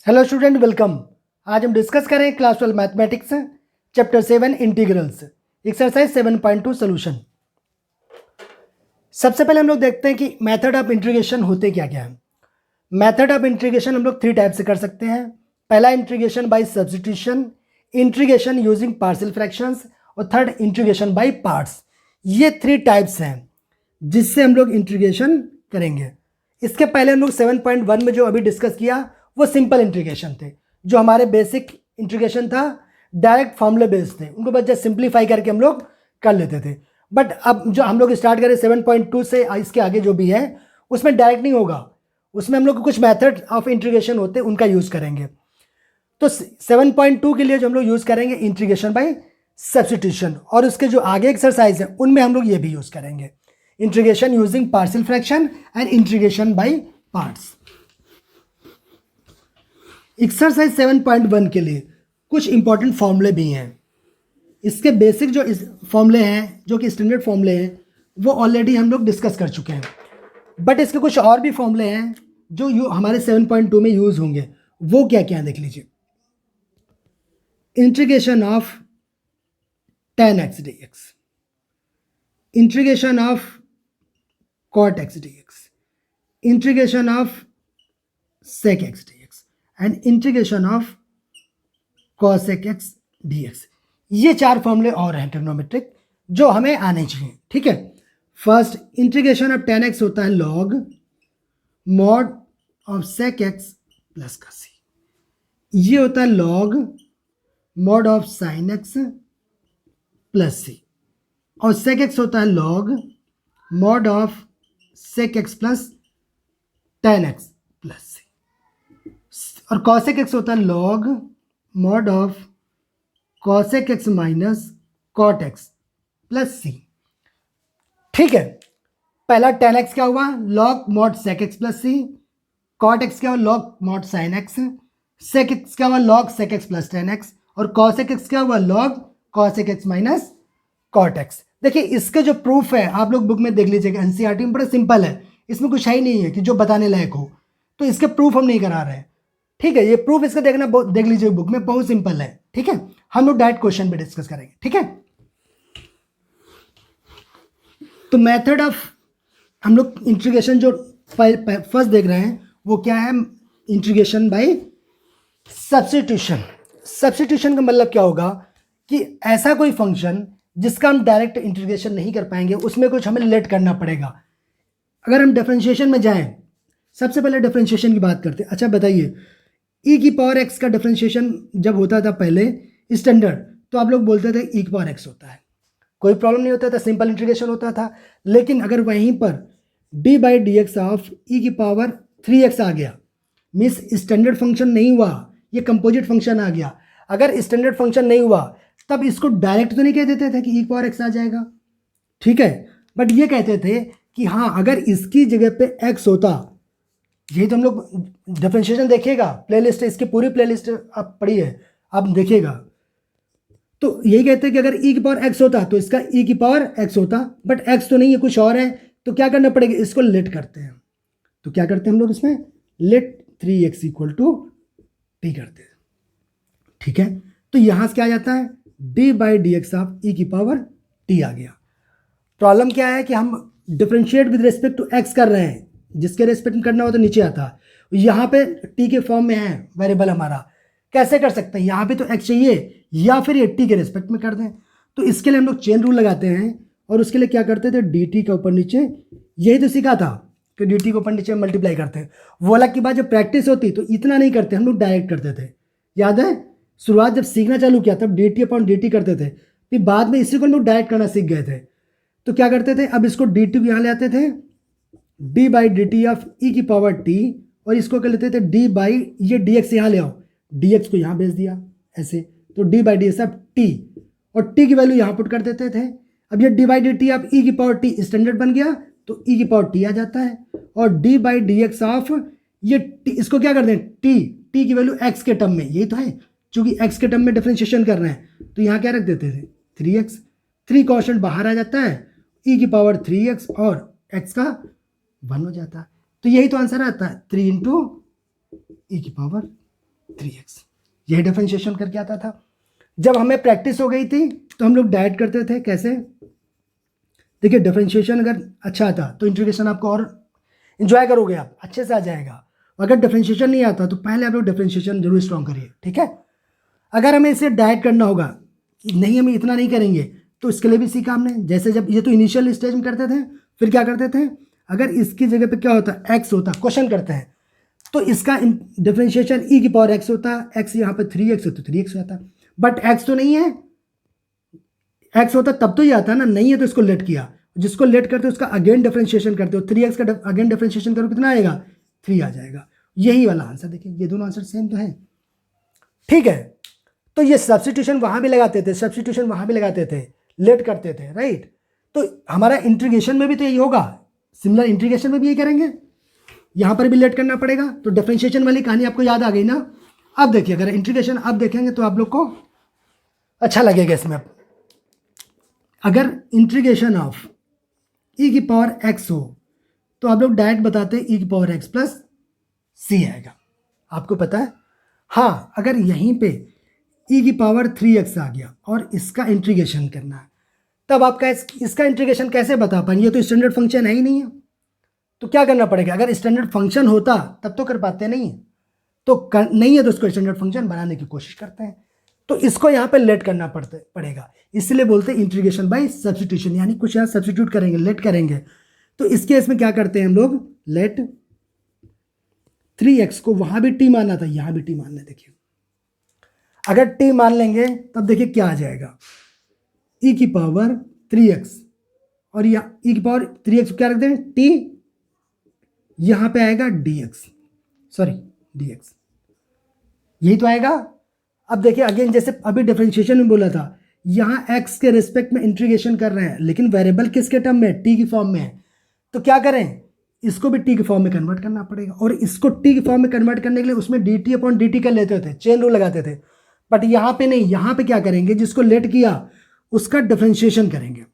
Hello student, welcome. आज हम discuss करें class 12 mathematics chapter 7 integrals exercise 7.2 solution. सबसे पहले हम लोग देखते हैं कि मेथड ऑफ इंटीग्रेशन होते क्या क्या है। मेथड ऑफ इंटीग्रेशन हम लोग 3 टाइप से कर सकते हैं। पहला integration by substitution, integration using partial fractions और थर्ड इंटीग्रेशन बाय पार्ट्स। ये 3 टाइप्स हैं जिससे हम लोग इंटीग्रेशन करेंगे। इसके पहले हम लोग 7.1 में जो अभी डिस्कस किया वो सिंपल इंटीग्रेशन थे, जो हमारे बेसिक इंटीग्रेशन था, डायरेक्ट फॉर्मूले बेस्ड थे, उनको बस जस्ट सिंप्लीफाई करके हम लोग कर लेते थे। बट अब जो हम लोग स्टार्ट करें 7.2 से इसके आगे जो भी है उसमें डायरेक्ट नहीं होगा, उसमें हम लोग कुछ मेथड ऑफ इंटीग्रेशन होते हैं उनका यूज़ करेंगे। तो 7.2 के लिए जो हम लोग यूज़ करेंगे इंटीग्रेशन बाय सब्स्टिट्यूशन, और उसके जो आगे एक्सरसाइज है उनमें हम लोग ये भी यूज़ करेंगे, integration using partial fraction and integration by parts. Exercise 7.1 के लिए कुछ इंपॉर्टेंट फॉर्मूले भी हैं। इसके बेसिक जो फॉर्मूले हैं, जो कि स्टैंडर्ड फॉर्मूले हैं, वो ऑलरेडी हम लोग डिस्कस कर चुके हैं। बट इसके कुछ और भी फॉर्मूले हैं जो हमारे 7.2 में यूज़ होंगे। वो क्या क्या है देख लीजिए। Integration of tan x dx, integration of cot x dx, integration of sec x dx and integration of cosec x dx। ये 4 फॉर्मूले और हैं ट्रिग्नोमेट्रिक जो हमें आने चाहिए। ठीक है, first integration of tan x होता है log mod of sec x plus का c। ये होता है log mod of sin x plus c, और sec x होता है log mod of sec x plus tan x plus c, और cosec x होता है log mod of cosec x minus cot x plus c। ठीक है, पहला tan x क्या हुआ, log mod sec x plus c, cot x क्या हुआ, log mod sin x, sec x क्या हुआ, log sec x plus tan x, और cosec x क्या हुआ, log cosec x minus cot x। देखिए इसके जो प्रूफ है आप लोग बुक में देख लीजिएगा, एनसीईआरटी में बड़ा सिंपल है, इसमें कुछ है ही नहीं है कि जो बताने लायक हो, तो इसके प्रूफ हम नहीं करा रहे हैं। ठीक है, ये प्रूफ इसका देखना देख लीजिए बुक में, बहुत सिंपल है। ठीक है, हम लोग डायरेक्ट क्वेश्चन पे डिस्कस करेंगे। ठीक है, तो मेथड ऑफ हम लोग इंटीग्रेशन जो फर्स्ट देख रहे हैं वो क्या है, इंटीग्रेशन बाय सब्स्टिट्यूशन। सब्स्टिट्यूशन का मतलब क्या होगा कि ऐसा कोई फंक्शन जिसका हम डायरेक्ट इंटीग्रेशन नहीं कर पाएंगे, उसमें कुछ हमें लेट करना पड़ेगा। अगर हम डिफरेंशिएशन में जाएं, सबसे पहले डिफरेंशिएशन की बात करते हैं। अच्छा बताइए, e की पावर x का डिफरेंशिएशन जब होता था पहले स्टैंडर्ड, तो आप लोग बोलते थे e की पावर x होता है, कोई प्रॉब्लम नहीं होता था, सिंपल इंटीग्रेशन होता था। लेकिन अगर वहीं पर d by D x of e की पावर 3x आ गया, मीन्स स्टैंडर्ड फंक्शन नहीं हुआ, ये कंपोजिट फंक्शन आ गया। अगर स्टैंडर्ड फंक्शन नहीं हुआ तब इसको डायरेक्ट तो नहीं कह देते थे कि e की पावर x आ जाएगा, ठीक है, बट ये कहते थे कि हाँ अगर इसकी जगह पे x होता, यही तो हम लोग डिफरेंशिएशन देखिएगा, प्लेलिस्ट है इसकी, पूरी प्लेलिस्ट आप पढ़िए, आप देखिएगा, तो यही कहते हैं कि अगर e की पावर x होता तो इसका e की पावर x होता, बट x तो नहीं है, कुछ और है, तो क्या करना पड़ेगा, इसको लेट करते हैं। तो क्या करते हैं हम लोग इसमें, late 3x equal to t करते हैं। ठीक है, तो यहां से क्या आ जाता है, d by D x of e की पावर t आ गया। प्रॉब्लम क्या है कि हम differentiate with respect to x कर रहे हैं, जिसके रेस्पेक्ट में करना हो तो नीचे आता, यहाँ पे t के फॉर्म में है वेरिएबल हमारा, कैसे कर सकते हैं, यहाँ पे तो x चाहिए या फिर ये t के रेस्पेक्ट में कर दें। तो इसके लिए हम लोग चेन रूल लगाते हैं, और उसके लिए क्या करते थे, dt का ऊपर नीचे, यही तो सीखा था कि dt को ऊपर नीचे मल्टीप्लाई करते हैं। वो अलग की बात, जब प्रैक्टिस होती तो इतना नहीं करते, हम लोग डायरेक्ट करते थे। याद है शुरुआत जब सीखना चालू किया तब dt अपॉन dt करते थे, फिर बाद में इसी को हम लोग डायरेक्ट करना सीख गए थे। तो क्या करते थे, अब इसको dt को यहाँ ले आते थे, d by D T of e की पावर t, और इसको कर लेते थे d बाई, ये dx यहाँ ले आओ, dx को यहाँ भेज दिया ऐसे, तो d by D x of t, और t की वैल्यू यहाँ पुट कर देते थे। अब ये d by D T of e की पावर t स्टैंडर्ड बन गया, तो e की पावर t आ जाता है, और d by D x of ये t, इसको क्या कर दें, t की वैल्यू x के टर्म में, यही तो है, चूंकि x के टर्म में डिफरेंशिएशन कर रहे हैं, तो यहाँ क्या रख देते थे, 3x, 3 कॉन्स्टेंट बाहर आ जाता है, e की पावर 3x और x का 1 हो जाता है। तो यही तो आंसर आता है, 3 इंटू ई की पावर 3x। यही डिफरेंशिएशन करके आता था। जब हमें प्रैक्टिस हो गई थी तो हम लोग डायरेक्ट करते थे। कैसे? देखिए, डिफरेंशिएशन अगर अच्छा आता तो इंटीग्रेशन आपको और इन्जॉय करोगे, आप अच्छे से आ जाएगा। अगर डिफरेंशिएशन नहीं आता तो पहले आप लोग डिफरेंशिएशन जरूर स्ट्रॉन्ग करिए, ठीक है। अगर हमें इसे डायरेक्ट करना होगा, नहीं हम इतना नहीं करेंगे, तो इसके लिए भी सीखा हमने। जैसे जब ये तो इनिशियल स्टेज में करते थे, फिर क्या करते थे, अगर इसकी जगह पे क्या होता, एक्स होता, क्वेश्चन करते हैं, तो इसका डिफरेंशिएशन ई की पावर एक्स होता, एक्स यहाँ पे 3x है तो 3x आता। बट एक्स तो नहीं है, एक्स होता तब तो ये आता ना, नहीं है तो इसको लेट किया। जिसको लेट करते हो उसका अगेन डिफरेंशिएशन करते हो, 3x का अगेन डिफरेंशिएशन करो, कितना आएगा, 3 आ जाएगा। यही वाला आंसर। देखिए ये दोनों आंसर सेम तो है, ठीक है। तो ये सब्स्टिट्यूशन वहां भी लगाते थे, सब्स्टिट्यूशन वहां भी लगाते थे, लेट करते थे, राइट। तो हमारा इंटीग्रेशन में भी तो यही होगा, सिमिलर इंटीग्रेशन में भी यही करेंगे, यहां पर भी लेट करना पड़ेगा। तो डिफरेंशिएशन वाली कहानी आपको याद आ गई ना। अब देखिए, अगर इंटीग्रेशन अब देखेंगे तो आप लोग को अच्छा लगेगा इसमें। अगर इंटीग्रेशन ऑफ ई की पावर एक्स हो तो आप लोग डायरेक्ट बताते हैं ई की पावर एक्स प्लस सी आएगा, आपको पता है। हाँ, अगर यहीं पे ई की पावर 3x आ गया और इसका इंटीग्रेशन करना है, तब आपका इसका इंटीग्रेशन कैसे बता पाएंगे, ये तो स्टैंडर्ड फंक्शन है ही नहीं है। तो क्या करना पड़ेगा, अगर स्टैंडर्ड फंक्शन होता तब तो कर पाते, नहीं है तो नहीं है तो उसको स्टैंडर्ड फंक्शन बनाने की कोशिश करते हैं। तो इसको यहाँ पे लेट करना पड़ेगा, इसलिए बोलते हैं इंटीग्रेशन बाय सब्स्टिट्यूशन, यानी कुछ यहाँ सब्स्टिट्यूट करेंगे, लेट करेंगे। तो इस केस में क्या करते हैं हम लोग, लेट 3x को वहां भी t मानना था, यहां भी t मानना है। देखिए अगर t मान लेंगे तब देखिए क्या आ जाएगा, e की पावर 3x, और या e की पावर 3x क्या रखते हैं, t, यहां पे आएगा dx, सॉरी dx, यही तो आएगा। अब देखिए अगेन, जैसे अभी डिफरेंशिएशन में बोला था, यहां x के रिस्पेक्ट में इंटीग्रेशन कर रहे हैं, लेकिन वेरिएबल किसके टर्म में, t की फॉर्म में है। तो क्या करें, इसको भी t की फॉर्म में कन्वर्ट करना पड़ेगा, और इसको t की फॉर्म में कन्वर्ट करने के लिए उसमें dt अपॉन dt कर लेते थे, चेन रूल लगाते थे। बट यहां पे नहीं, यहां पे क्या करेंगे, जिसको लेट किया उसका डिफरेंशिएशन करेंगे,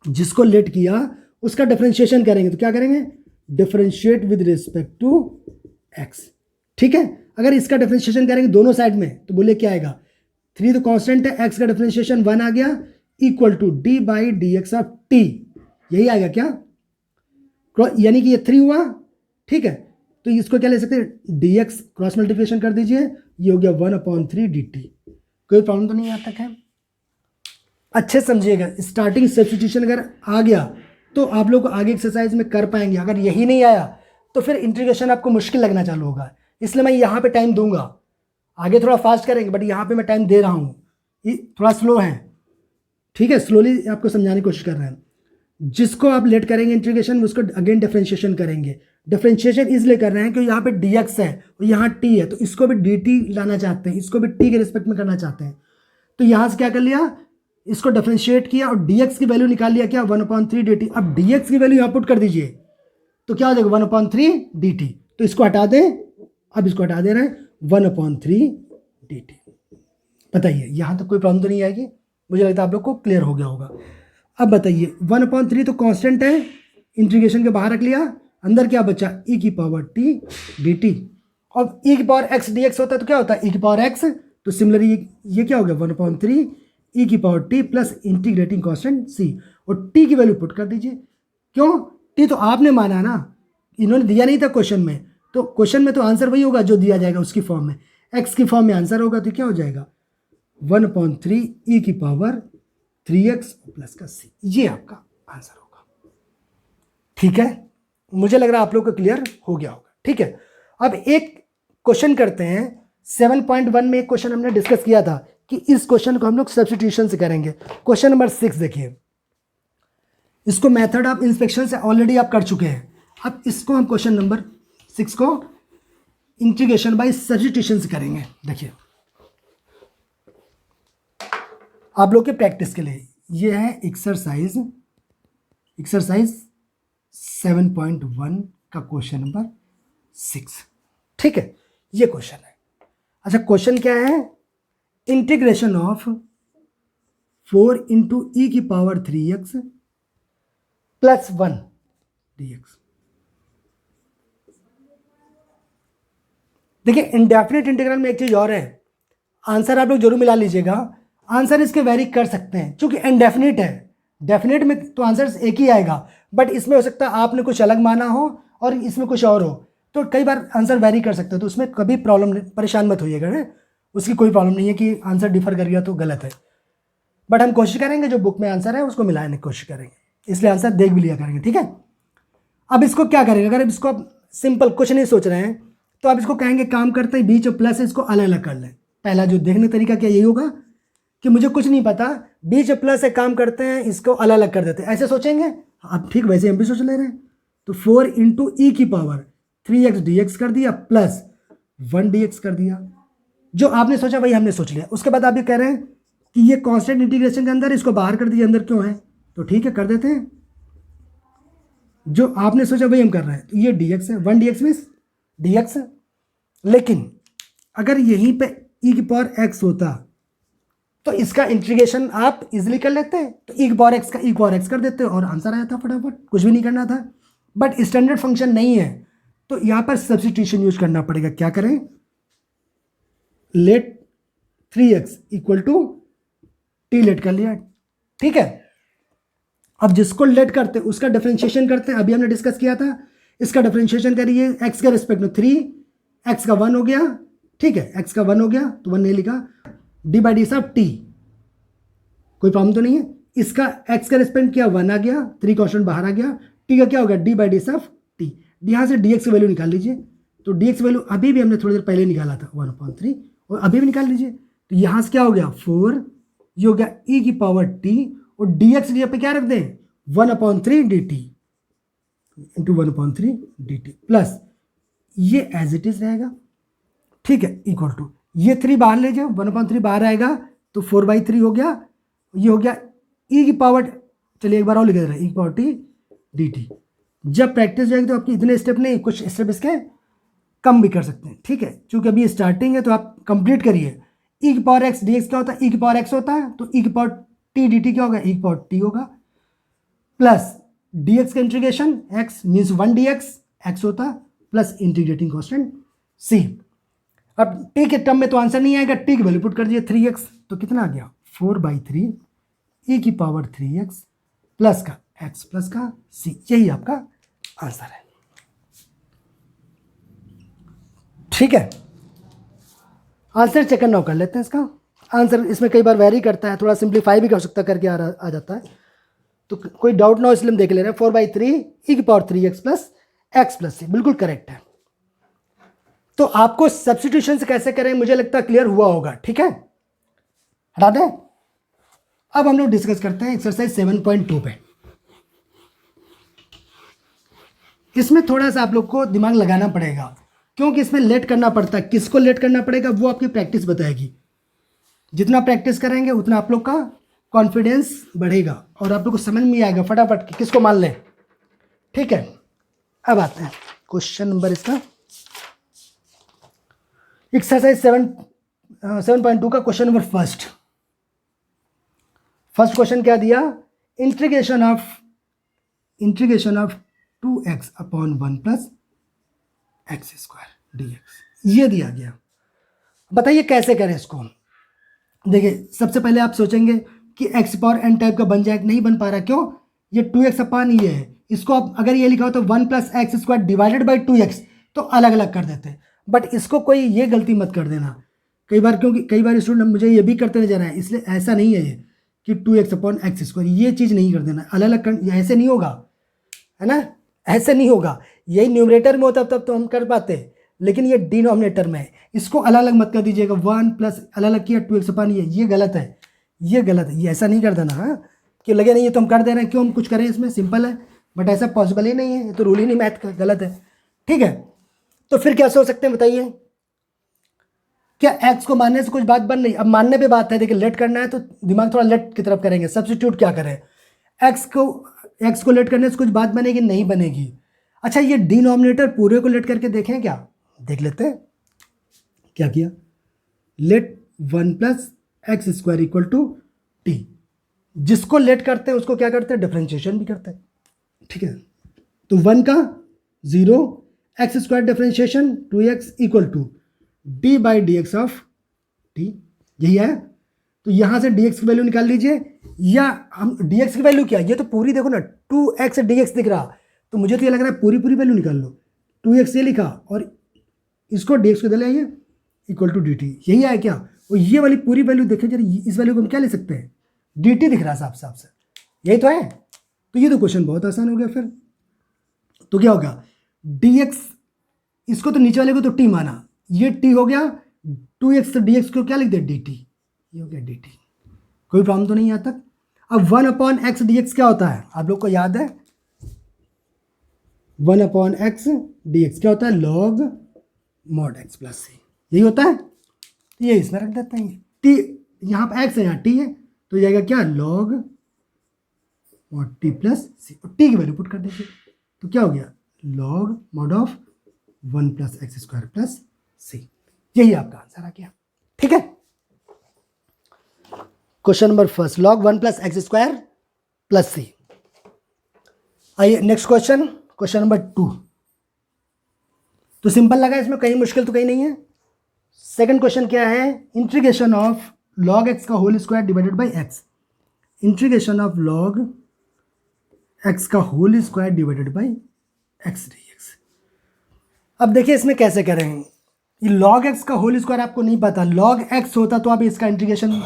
जिसको लेट किया उसका डिफरेंशिएशन करेंगे। तो क्या करेंगे, differentiate with respect to x, ठीक है। अगर इसका डिफरेंशिएशन करेंगे दोनों साइड में तो बोले क्या आएगा, 3 तो कांस्टेंट है, x का डिफरेंशिएशन 1 आ गया, equal to d by D x of t, यही आएगा क्या, यानी कि ये 3 हुआ, ठीक है। तो इसको क्या ले सकते हैं, dx क्रॉस मल्टीप्लिकेशन कर दीजिए, ये हो गया 1/3 dt। कोई प्रॉब्लम तो नहीं आता है। अच्छे समझिएगा, स्टार्टिंग सब्स्टिट्यूशन अगर आ गया तो आप लोग आगे एक्सरसाइज में कर पाएंगे। अगर यही नहीं आया तो फिर इंटीग्रेशन आपको मुश्किल लगना चालू होगा, इसलिए मैं यहाँ पे टाइम दूंगा। आगे थोड़ा फास्ट करेंगे, बट यहाँ पे मैं टाइम दे रहा हूँ, ये थोड़ा स्लो है, ठीक है, स्लोली आपको समझाने की कोशिश कर रहे हैं। जिसको आप लेट करेंगे इंटीग्रेशन में, उसको अगेन डिफरेंशिएशन करेंगे। डिफरेंशिएशन इसलिए कर रहे हैं कि यहाँ पे dx है और यहाँ t है, तो इसको भी dt लाना चाहते हैं, इसको भी t के रिस्पेक्ट में करना चाहते हैं। तो यहाँ से क्या कर लिया, इसको डिफरेंशिएट किया और dx की वैल्यू निकाल लिया, क्या 1/3 dt। अब dx की वैल्यू यहाँ पुट कर दीजिए तो क्या हो जाएगा, 1/3 dt। तो इसको हटा दें, अब इसको हटा दे रहे हैं, 1/3 dt। बताइए, यहाँ तक कोई प्रॉब्लम तो नहीं आएगी, मुझे लगता है आप लोग को क्लियर हो गया होगा। अब बताइए, 1/3 तो कांस्टेंट है, इंटीग्रेशन के बाहर रख लिया, अंदर क्या बचा, e की पावर t dt। और e की पावर x dx होता है तो क्या होता है, e की पावर x। तो सिमिलरली ये क्या हो गया, 1/3 e की power t plus integrating constant c, और t की वैल्यू पुट कर दीजिए। क्यों, t तो आपने माना ना, इन्होंने दिया नहीं था क्वेश्चन में, तो क्वेश्चन में तो आंसर वही होगा जो दिया जाएगा उसकी फॉर्म में, x की फॉर्म में आंसर होगा। तो क्या हो जाएगा, 1/3 e की पावर 3x प्लस का c, ये आपका आंसर होगा। ठीक है, मुझे लग रहा है आप लोग को क्लियर हो गया होगा। ठीक है, अब एक क्वेश्चन करते हैं। 7.1 में एक क्वेश्चन हमने डिस्कस किया था कि इस क्वेश्चन को हम लोग सब्स्टिट्यूशन से करेंगे। क्वेश्चन नंबर 6 देखिए, इसको मेथड ऑफ इंस्पेक्शन से ऑलरेडी आप कर चुके हैं। अब इसको हम क्वेश्चन नंबर 6 को इंटीग्रेशन बाय सब्स्टिट्यूशन से करेंगे। देखिए आप लोग के प्रैक्टिस के लिए ये है एक्सरसाइज 7.1 का क्वेश्चन नंबर 6। ठीक है, ये क्वेश्चन है। अच्छा, क्वेश्चन क्या है, इंटीग्रेशन ऑफ 4 इंटू ई की पावर 3x प्लस 1 dx। देखिए इंडेफिनिट इंटीग्रल में एक चीज़ और है, आंसर आप लोग जरूर मिला लीजिएगा, आंसर इसके वेरी कर सकते हैं क्योंकि इनडेफिनिट है। डेफिनेट में तो आंसर एक ही आएगा, बट इसमें हो सकता है आपने कुछ अलग माना हो और इसमें कुछ और हो, तो कई बार आंसर वेरी कर सकते हो, तो उसमें कभी प्रॉब्लम नहीं, परेशान मत होइएगा ना, उसकी कोई प्रॉब्लम नहीं है कि आंसर डिफर कर गया तो गलत है। बट हम कोशिश करेंगे जो बुक में आंसर है उसको मिलाने की कोशिश करेंगे, इसलिए आंसर देख भी लिया करेंगे, ठीक है। अब इसको क्या करेंगे, अगर इसको आप सिंपल कुछ नहीं सोच रहे हैं तो आप इसको कहेंगे काम करते हैं बीच और प्लस इसको अलग अलग कर लें। पहला जो देखने तरीका क्या यही होगा कि मुझे कुछ नहीं पता, बीच और प्लस से काम करते हैं, इसको अलग अलग कर देते हैं, ऐसे सोचेंगे आप, ठीक वैसे हम भी सोच ले रहे हैं। तो 4 इंटू ई की पावर 3x dx कर दिया प्लस 1 dx कर दिया, जो आपने सोचा वही हमने सोच लिया। उसके बाद आप ये कह रहे हैं कि ये कांस्टेंट इंटीग्रेशन के अंदर इसको बाहर कर दिया, अंदर क्यों है, तो ठीक है कर देते हैं, जो आपने सोचा वही हम कर रहे हैं। तो ये dx है, 1 dx मीन्स dx है, लेकिन अगर यहीं पे e की पावर x होता तो इसका इंटीग्रेशन आप इजीली कर लेते हैं, तो e की पावर x का e की पावर x कर देते और आंसर आया था फटाफट, कुछ भी नहीं करना था। बट स्टैंडर्ड फंक्शन नहीं है तो यहाँ पर सब्स्टिट्यूशन यूज करना पड़ेगा। क्या करें, let 3x equal to t let कर लिया, ठीक है। अब जिसको लेट करते उसका डिफरेंशिएशन करते हैं, अभी हमने डिस्कस किया था, इसका डिफरेंशिएशन करिए x के रिस्पेक्ट में 3, x का 1 हो गया, ठीक है, x का 1 हो गया तो 1 नहीं लिखा, डी बाई डी साहब टी, कोई प्रॉब्लम तो नहीं है। इसका x का रिस्पेक्ट किया 1 आ गया, 3 कॉन्स्टेंट बाहर आ गया, टी का क्या हो गया डी बाई डी साहब टी, यहाँ से dx की वैल्यू निकाल लीजिए, तो dx वैल्यू अभी भी हमने थोड़ी देर पहले निकाला था 1/3, और अभी भी निकाल लीजिए, तो यहाँ से क्या हो गया 4, ये हो गया e की पावर t, और dx यहाँ पे क्या रख दें 1/3 dt इंटू 1/3 dt प्लस ये एज इट इज रहेगा, ठीक है, इक्वल टू ये 3 बाहर ले जाओ, 1/3 बाहर आएगा तो 4/3 हो गया, ये हो गया e की पावर, चलिए एक बार और लिख दे रहे हैं e की पावर t dt। जब प्रैक्टिस जाएगी तो आपकी इतने स्टेप नहीं, कुछ स्टेप इसके कम भी कर सकते हैं, ठीक है, क्योंकि अभी स्टार्टिंग है तो आप कंप्लीट करिए। e की पावर x dx क्या होता है, e की पावर x होता है, तो e की पावर t dt क्या होगा, e की पावर t होगा, प्लस dx का integration x means 1 dx x होता है, प्लस इंटीग्रेटिंग कॉन्स्टेंट c। अब t के टर्म में तो आंसर नहीं आएगा, t की वैल्यू पुट कर दिए 3x, तो कितना आ गया 4/3 e की पावर 3x प्लस का x प्लस का c, यही आपका आंसर है, ठीक है। आंसर चेक नाउ कर लेते हैं इसका आंसर, इसमें कई बार वेरी करता है, थोड़ा सिंप्लीफाई भी कर सकता है, करके आ जाता है, तो कोई डाउट ना हो इसलिए हम देख ले रहे हैं। 4/3 e की power 3x plus x plus c, बिल्कुल करेक्ट है। तो आपको सब्स्टिट्यूशन से कैसे करें मुझे लगता है क्लियर हुआ होगा, ठीक है, हटा दें। अब हम लोग डिस्कस करते हैं एक्सरसाइज 7.2 पे। इसमें थोड़ा सा आप लोग को दिमाग लगाना पड़ेगा क्योंकि इसमें लेट करना पड़ता है, किसको लेट करना पड़ेगा वो आपकी प्रैक्टिस बताएगी, जितना प्रैक्टिस करेंगे उतना आप लोग का कॉन्फिडेंस बढ़ेगा और आप लोग को समझ में आएगा फटाफट कि किसको मान लें, ठीक है। अब आते हैं क्वेश्चन नंबर इसका, एक्सरसाइज 7.2 का क्वेश्चन नंबर फर्स्ट क्वेश्चन क्या दिया, integration of 2x upon 1 plus x square dx, ये दिया गया। बताइए कैसे करें इसको। देखिए सबसे पहले आप सोचेंगे कि x पावर n टाइप का बन जाए, नहीं बन पा रहा, क्यों, ये 2x अपॉन ये है, इसको आप अगर ये लिखा हो तो 1 plus x square divided by 2x तो अलग अलग कर देते, बट इसको कोई ये गलती मत कर देना कई बार, क्योंकि कई बार स्टूडेंट मुझे ये भी करते नजर आए, इसलिए ऐसा नहीं है ये कि 2x अपॉन एक्स स्क्वायर, ये चीज़ नहीं कर देना, अलग अलग कर, ऐसे नहीं होगा, है ना, ऐसे नहीं होगा। यही न्यूमरेटर में होता तब तो हम कर पाते, लेकिन ये डिनोमिनेटर में है, इसको अलग अलग मत कर दीजिएगा, 1 प्लस अलग अलग किया 2x अपॉन ये गलत है, ये गलत है, ये ऐसा नहीं कर देना, हाँ, कि लगे नहीं ये तो हम कर दे रहे हैं, क्यों हम कुछ करें इसमें, सिंपल है, बट ऐसा पॉसिबल ही नहीं है, ये तो रूल ही नहीं मैथ का, गलत है, ठीक है। तो फिर क्या सोच सकते हैं बताइए, क्या x को मानने से कुछ बात बन रही, अब मानने पे बात है, देखिए लेट करना है तो दिमाग थोड़ा लेट की तरफ करेंगे, सब्स्टिट्यूट क्या करें, x को लेट करने से कुछ बात बनेगी, नहीं बनेगी। अच्छा ये डिनोमिनेटर पूरे को लेट करके देखें क्या, देख लेते हैं क्या किया, let 1 plus x square equal to t, जिसको लेट करते हैं उसको क्या करते हैं, डिफरेंशिएशन भी करते हैं, ठीक है। तो 1 का 0 x square differentiation 2x equal to d by D x of t, यही है। तो यहाँ से डी एक्स की वैल्यू निकाल लीजिए, या हम डी एक्स की वैल्यू क्या, ये तो पूरी देखो ना 2x dx दिख रहा, तो मुझे तो ये लग रहा है पूरी पूरी वैल्यू निकाल लो। 2x ये लिखा और इसको dx को दे आइए इक्वल टू dt, यही है क्या। और ये वाली पूरी वैल्यू देखें जरा, इस वैल्यू को हम क्या ले सकते हैं, dt दिख रहा साफ साफ से, यही तो है। तो ये तो क्वेश्चन बहुत आसान हो गया फिर। तो क्या होगा, dx, इसको तो नीचे वाले को तो t माना, ये t हो गया, 2x तो dx को क्या लिख दे dt, ये हो गया dt। कोई प्रॉब्लम तो नहीं यहाँ तक। अब 1/x dx क्या होता है, आप लोग को याद है 1/x dx क्या होता है, log mod x plus c, यही होता है। तो ये इसमें रख देते हैं, t यहाँ पर x है, यहाँ t है, तो जाएगा क्या log mod t plus c, और t की वैल्यू पुट कर दीजिए, तो क्या हो गया log mod of 1 plus x square plus c, यही आपका आंसर आ गया। ठीक है, question number first log 1 plus x square plus c। आइए नेक्स्ट क्वेश्चन, क्वेश्चन नंबर 2। तो सिंपल लगा, इसमें कहीं मुश्किल तो कहीं नहीं है। सेकंड क्वेश्चन क्या है, इंटीग्रेशन ऑफ log x का whole square divided by x, integration of log x का whole square divided by x dx। अब देखिए इसमें कैसे करेंगे, ये log x का होल स्क्वायर आपको नहीं पता, log x होता तो आप इसका इंटीग्रेशन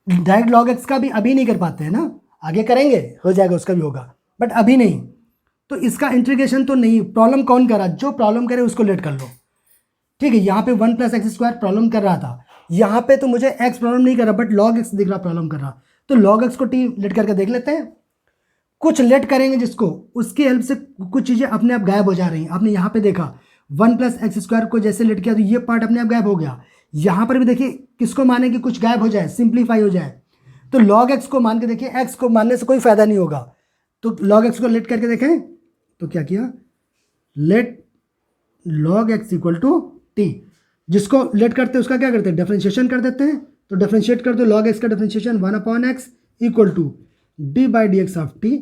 डायरेक्ट log x का भी अभी नहीं कर पाते हैं ना, आगे करेंगे हो जाएगा, उसका भी होगा, बट अभी नहीं। तो इसका इंटीग्रेशन तो नहीं, प्रॉब्लम कौन कर रहा, जो प्रॉब्लम करे उसको लेट कर लो। ठीक है, यहाँ पे 1 प्लस एक्स स्क्वायर प्रॉब्लम कर रहा था, यहाँ पे तो मुझे x प्रॉब्लम नहीं कर रहा, बट log x दिख रहा प्रॉब्लम कर रहा, तो log x को t लेट करके देख लेते हैं। कुछ लेट करेंगे जिसको, उसकी हेल्प से कुछ चीज़ें अपने आप गायब हो जा रही हैं। आपने यहाँ पे देखा 1 प्लस एक्स स्क्वायर को जैसे लेट किया तो ये पार्ट अपने आप गायब हो गया। यहाँ पर भी देखिए किसको माने कि कुछ गायब हो जाए, सिंप्लीफाई हो जाए, तो log x को मान के देखिए, x को मानने से कोई फायदा नहीं होगा, तो log x को लेट करके देखें, तो क्या किया, let log x equal to t, जिसको लेट करते हैं उसका क्या करते हैं, डिफरेंशिएशन कर देते हैं। तो डिफरेंशिएट कर दो, log x का differentiation 1/x equal to d by D x of t.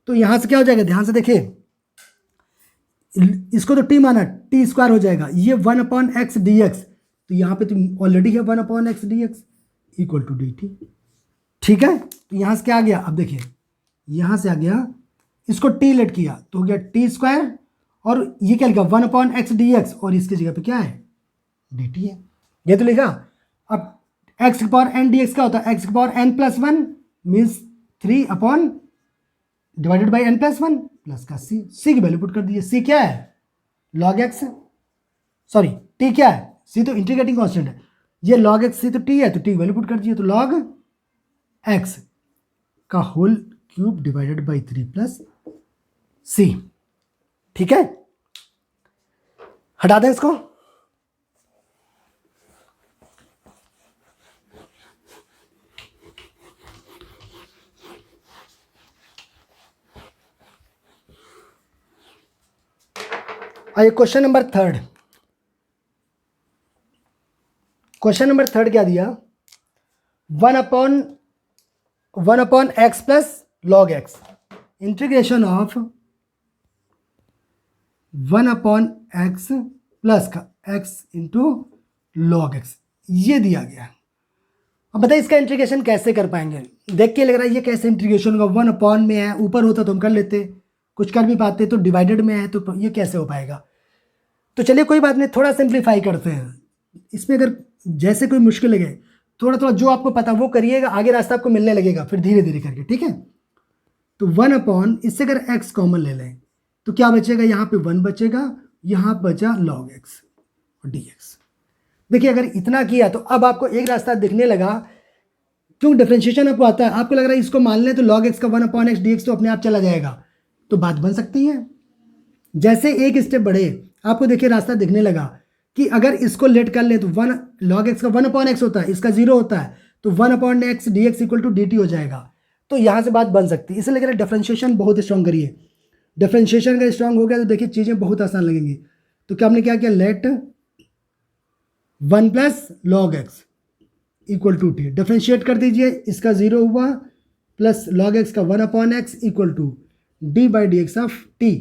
तो यहाँ से क्या हो जाएगा, ध्यान से देखिए, इसको तो t माना, t स्क्वायर हो जाएगा, ये 1/x dx, तो यहाँ पे तो ऑलरेडी है 1/x dx equal to dt। ठीक है, तो यहाँ से क्या आ गया, अब देखिए यहाँ से आ गया, इसको t लेट किया तो हो गया t स्क्वायर, और ये क्या लिखा 1/x dx, और इसकी जगह पे क्या है dt है, ये तो लिखा। अब x की पावर n dx क्या होता है, x की power n plus 1 means 3 upon divided by n plus 1 plus का c, c की वैल्यू पुट कर दीजिए, c क्या है log x, सॉरी t क्या है, c तो इंटीग्रेटिंग कांस्टेंट है, ये log x c तो t है, तो t की वैल्यू पुट कर दीजिए, तो log x का whole cube divided by 3 plus c। ठीक है, हटा दें इसको। आइए question number third, question number third क्या दिया, 1/x plus log x, integration of 1/x plus का x इंटू log x, ये दिया गया। अब बताइए इसका इंटीग्रेशन कैसे कर पाएंगे, देख के लग रहा है ये कैसे इंटीग्रेशन होगा, 1 में है, ऊपर होता तो हम कर लेते, कुछ कर भी पाते, तो डिवाइडेड में है तो ये कैसे हो पाएगा। तो चलिए कोई बात नहीं, थोड़ा सिंप्लीफाई करते हैं। इसमें अगर जैसे कोई मुश्किल लगे, थोड़ा थोड़ा जो आपको पता वो करिएगा, आगे रास्ता आपको मिलने लगेगा फिर धीरे धीरे करके। ठीक है, तो 1 इससे अगर x कॉमन ले लें तो क्या बचेगा, यहाँ पे 1 बचेगा, यहाँ बचा log x और dx। देखिए अगर इतना किया तो अब आपको एक रास्ता दिखने लगा, क्यों डिफरेंशिएशन आपको आता है, आपको लग रहा है इसको मान लें तो log x का 1/x dx तो अपने आप चला जाएगा, तो बात बन सकती है। जैसे एक स्टेप बढ़े आपको देखिए रास्ता दिखने लगा कि अगर इसको लेट कर ले तो 1 log x का 1/x होता है, इसका 0 होता है, तो 1/x dx equal to dt हो जाएगा। तो यहाँ से बात बन सकती है, इसलिए लेकर डिफरेंशिएशन बहुत स्ट्रॉन्ग करिए। डिफरेंशिएशन का स्ट्रॉन्ग हो गया तो देखिए चीज़ें बहुत आसान लगेंगी। तो क्या हमने क्या किया, let 1 plus log x equal to t, differentiate कर दीजिए, इसका 0 हुआ, प्लस log x का 1/x equal to d by D x of t.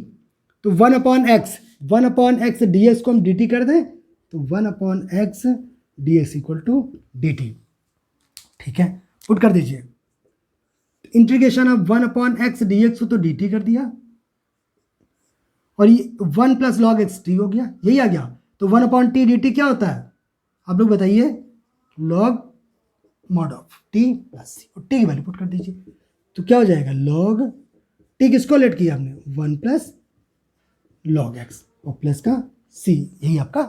तो 1/x ds को हम dt कर दें तो 1/x dx equal to dt। ठीक है, पुट कर दीजिए। इंटीग्रेशन ऑफ 1/x dx तो dt कर दिया, और ये 1 प्लस लॉग एक्स टी हो गया, यही आ गया। तो 1/t dt क्या होता है आप लोग बताइए? Log mod of t plus C, और t की वैल्यू पुट कर दीजिए। तो क्या हो जाएगा? लॉग t किसको लेट किया हमने? 1 प्लस लॉग एक्स और प्लस का c, यही आपका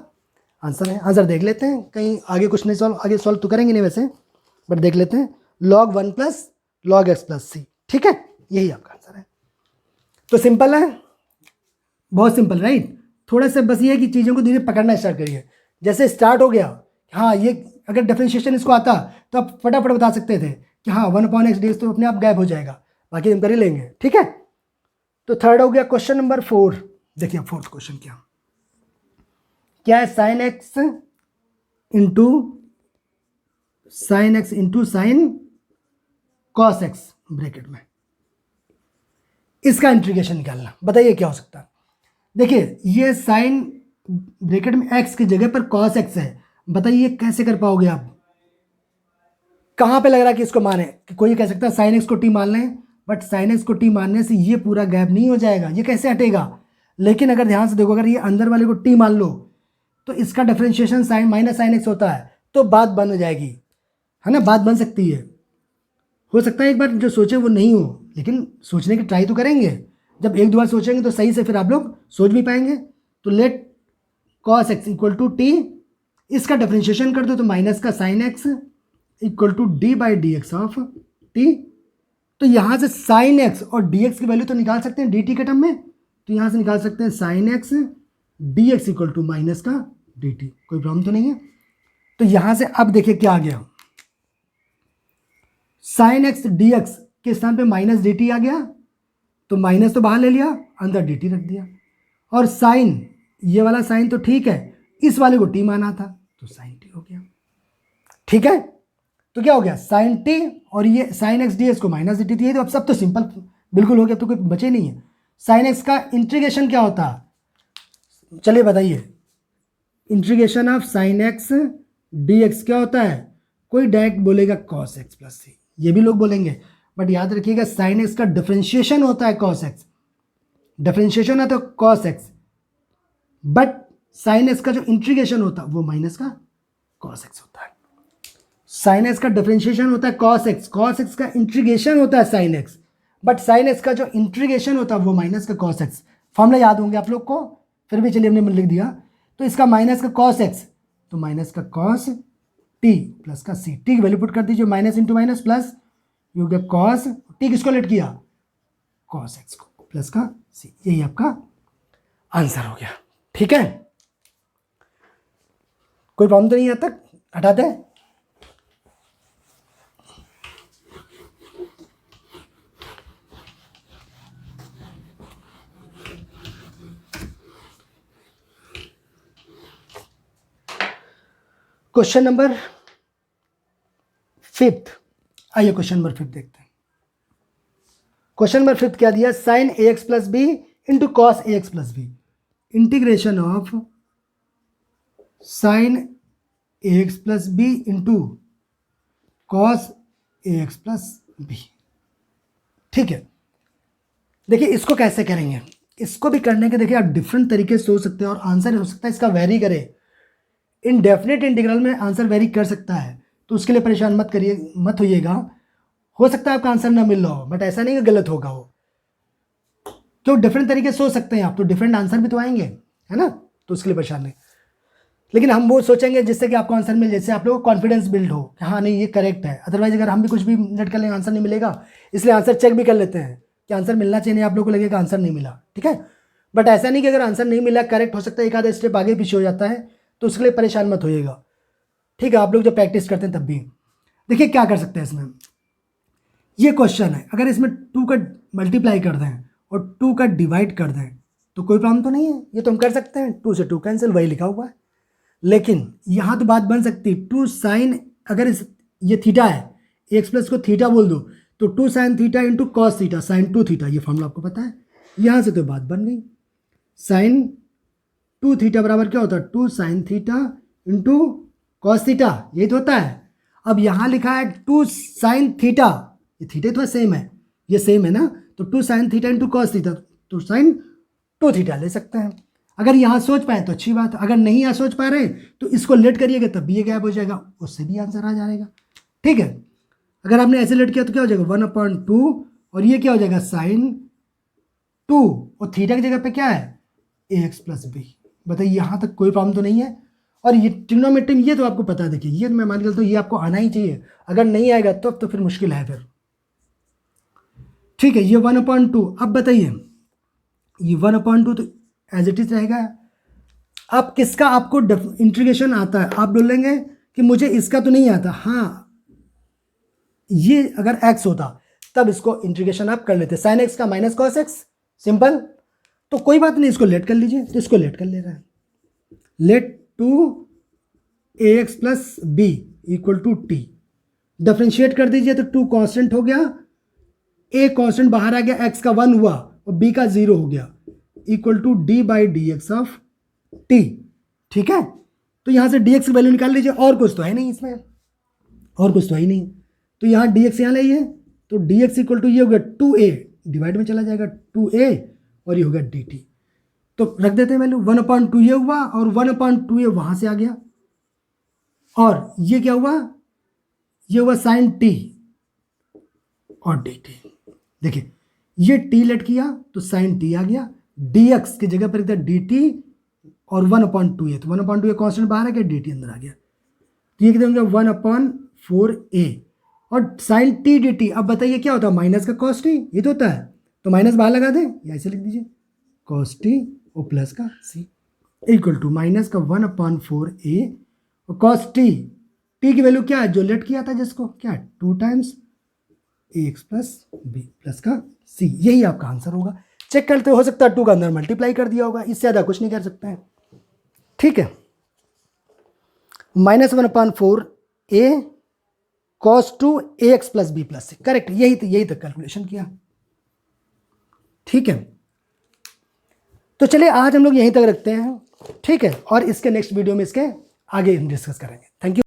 आंसर है। आंसर देख लेते हैं, कहीं आगे कुछ नहीं आगे सॉल्व तो करेंगे नहीं वैसे, बट देख लेते हैं। Log 1 plus log x plus C, ठीक है, यही आपका आंसर है। तो सिंपल है, बहुत सिंपल, राइट। थोड़ा सा बस ये है कि चीज़ों को धीरे पकड़ना स्टार्ट करिए। जैसे स्टार्ट हो गया, हाँ ये अगर डिफरेंशिएशन इसको आता तो आप फटाफट बता सकते थे कि हाँ 1/x dx तो अपने आप गायब हो जाएगा, बाकी हम कर ही लेंगे, ठीक है। तो थर्ड हो गया क्वेश्चन नंबर 4। देखिए फोर्थ क्वेश्चन क्या है? Sine x into sine cos x bracket में, इसका इंटीग्रेशन निकालना। बताइए क्या हो सकता है? देखिए ये साइन ब्रैकेट में x की जगह पर cos x है, बताइए कैसे कर पाओगे आप? कहाँ पे लग रहा है कि इसको माने? कि कोई कह सकता है साइन x को t मान लें, बट साइन x को t मानने से ये पूरा गैप नहीं हो जाएगा, ये कैसे हटेगा? लेकिन अगर ध्यान से देखो, अगर ये अंदर वाले को t मान लो तो इसका differentiation sine minus sine x होता है, तो बात बन जाएगी, है ना, बात बन सकती है। हो सकता है एक बार जो सोचे वो नहीं हो, लेकिन सोचने की ट्राई तो करेंगे। जब एक दो बार सोचेंगे तो सही से फिर आप लोग सोच भी पाएंगे। तो let cos x equal to t, इसका डिफरेंशिएशन कर दो तो माइनस का sine x equal to d by D x of t. तो यहाँ से साइन एक्स और डी एक्स की वैल्यू तो निकाल सकते हैं डी टी के टर्म में, तो यहाँ से निकाल सकते हैं sine x d x equal to minus का डी टी, कोई प्रॉब्लम तो नहीं है। तो यहाँ से अब देखिए क्या आ गया, साइन एक्स डी एक्स के स्थान पे माइनस डी टी आ गया, तो माइनस तो बाहर ले लिया, अंदर डी टी रख दिया। और साइन, ये वाला साइन तो ठीक है, इस वाले को टी माना था तो साइन टी हो गया, ठीक है। तो क्या हो गया? साइन टी, और ये साइन एक्स डी एक्स को माइनस डी टी दिए, तो अब सब तो सिंपल बिल्कुल हो गया, तो कोई बचे नहीं है। साइन एक्स का इंटीग्रेशन क्या होता है? चलिए बताइए, integration of sign x d x क्या होता है? कोई डायरेक्ट बोलेगा कॉस एक्स प्लस सी, ये भी लोग बोलेंगे, बट याद रखिएगा साइन एक्स का डिफरेंशिएशन होता है कॉस एक्स, डिफरेंशिएशन है तो cos x, but sine x का जो इंटीग्रेशन होता है वो माइनस का कॉस एक्स होता है। साइन एक्स का डिफरेंशिएशन होता है कॉस एक्स का इंटीग्रेशन होता है sine x, but sine x का जो इंटीग्रेशन होता है वो माइनस का कॉस एक्स। फॉर्मूला याद होंगे आप लोग को, फिर भी चलिए हमने लिख दिया। तो इसका माइनस का कॉस एक्स, तो माइनस का कॉस टी प्लस का सी, टी की वैल्यू पुट कर दीजिए, माइनस इंटू माइनस प्लस, ये हो गया कॉस, टी किसको लेट किया? कॉस एक्स को, प्लस का सी, यही आपका आंसर हो गया, ठीक है। कोई प्रॉब्लम तो नहीं है तक? हटाते हैं। क्वेश्चन नंबर 5, आइए क्वेश्चन नंबर 5 देखते हैं। क्वेश्चन नंबर 5 क्या दिया? Sine a x plus b into cos a x plus b, integration of sine a x plus b into cos a x plus b, ठीक है। देखिए इसको कैसे करेंगे, इसको भी करने के देखिए आप डिफरेंट तरीके से सोच सकते हैं, और आंसर हो सकता है इसका वेरी करे। इनडेफिनेट इंटीग्रल में आंसर वेरी कर सकता है, तो उसके लिए परेशान मत होइएगा। हो सकता है आपका आंसर ना मिल रहा हो, बट ऐसा नहीं कि गलत होगा वो, तो डिफरेंट तरीके से सोच सकते हैं आप, तो डिफरेंट आंसर भी तो आएंगे, है ना, तो उसके लिए परेशान नहीं। लेकिन हम वो सोचेंगे जिससे कि आपको आंसर मिल, जैसे आप लोगों को कॉन्फिडेंस बिल्ड हो कि हाँ नहीं ये करेक्ट है। अदरवाइज अगर हम भी कुछ भी नेट कर लेंगे आंसर नहीं मिलेगा, इसलिए आंसर चेक भी कर लेते हैं कि आंसर मिलना चाहिए, नहीं आप लोग को लगेगा आंसर नहीं मिला, ठीक है। बट ऐसा नहीं कि अगर आंसर नहीं मिला करेक्ट हो सकता है एक आधा स्टेप आगे पीछे हो जाता है, तो उसके लिए परेशान मत होइएगा, ठीक है। आप लोग जब प्रैक्टिस करते हैं तब भी देखिए क्या कर सकते हैं इसमें। ये क्वेश्चन है, अगर इसमें 2 का मल्टीप्लाई कर दें और 2 का डिवाइड कर दें तो कोई प्रॉब्लम तो नहीं है, ये तो हम कर सकते हैं। 2 से 2 कैंसिल, वही लिखा हुआ है। लेकिन यहाँ तो बात बन सकती है 2 साइन, अगर ये थीटा है, एक्स प्लस को थीटा बोल दो तो 2 sign theta into cos theta sine 2 theta, ये फॉर्मूला आपको पता है। यहाँ से तो बात बन गई, साइन टू थीटा बराबर क्या होता है, two sine theta into cos theta, यही तो होता है। अब यहाँ लिखा है टू साइन थीटा, ये थीटा थोड़ा सेम है, ये सेम है ना, तो two sine theta into cos theta, तो साइन टू थीटा ले सकते हैं। अगर यहाँ सोच पाए तो अच्छी बात है, अगर नहीं यहाँ सोच पा रहे तो इसको लेट करिएगा तब भी ये गैप हो जाएगा, उससे भी आंसर आ जाएगा। ठीक है, अगर आपने ऐसे लेट किया तो क्या हो जाएगा 1/2, और ये क्या हो जाएगा साइन 2, और थीटा की जगह पे क्या है ax प्लस बी। बताइए यहाँ तक कोई प्रॉब्लम तो नहीं है। और ये ट्रिग्नोमेट्री में ये तो आपको पता है, देखिए ये मैं मान के चलता हूँ ये आपको आना ही चाहिए, अगर नहीं आएगा तो फिर मुश्किल है फिर। ठीक है, ये 1/2। अब बताइए ये 1/2 तो एज इट इज रहेगा। अब किसका आपको इंटीग्रेशन आता है, आप बोलेंगे कि मुझे इसका तो नहीं आता। हाँ, ये अगर x होता तब इसको इंटीग्रेशन आप कर लेते, साइन एक्स का माइनस कॉस एक्स, सिंपल। तो कोई बात नहीं, इसको लेट कर लीजिए, तो इसको लेट कर ले रहा है, let two ax plus b equal to t, differentiate कर दीजिए तो 2 कांस्टेंट हो गया, a कांस्टेंट बाहर आ गया, x का 1 हुआ और b का 0 हो गया, equal to d by D x of t. ठीक है, तो यहां से dx की वैल्यू निकाल लीजिए, और कुछ तो है नहीं इसमें, और कुछ तो है ही नहीं, तो यहाँ dx यहाँ लाइए, तो dx इक्वल टू ये हो गया 2a, डिवाइड में चला जाएगा 2a, और ये हो गया dt। तो रख देते हैं वैल्यू, 1/2 ये हुआ और 1/2 ये वहां से आ गया, और ये क्या हुआ, ये हुआ साइन t और dt। देखिए ये t लेट किया तो साइन t आ गया, dx की जगह पर dt, और 1/2 है तो 1/2 ये कांस्टेंट बाहर आ गया, dt अंदर आ गया, तो ये कितना हो गया 1/4a, और साइन t dt। अब बताइए क्या होता है, माइनस का कॉस टी, ये तो होता है, तो माइनस बाहर लगा दें या ऐसे लिख दीजिए कॉस टी और प्लस का c इक्वल टू माइनस का 1/4a और कॉस टी, टी की वैल्यू क्या है जो लेट किया था जिसको, क्या है 2 times ax plus b plus का c, यही आपका आंसर होगा। चेक करते हो सकता है 2 का अंदर मल्टीप्लाई कर दिया होगा, इससे ज़्यादा कुछ नहीं कर सकते हैं। ठीक है, -1/4a cos 2 ax plus b plus c, correct, यही तक कैलकुलेशन किया। ठीक है, तो चलिए आज हम लोग यहीं तक रखते हैं। ठीक है, और इसके नेक्स्ट वीडियो में इसके आगे हम डिस्कस करेंगे।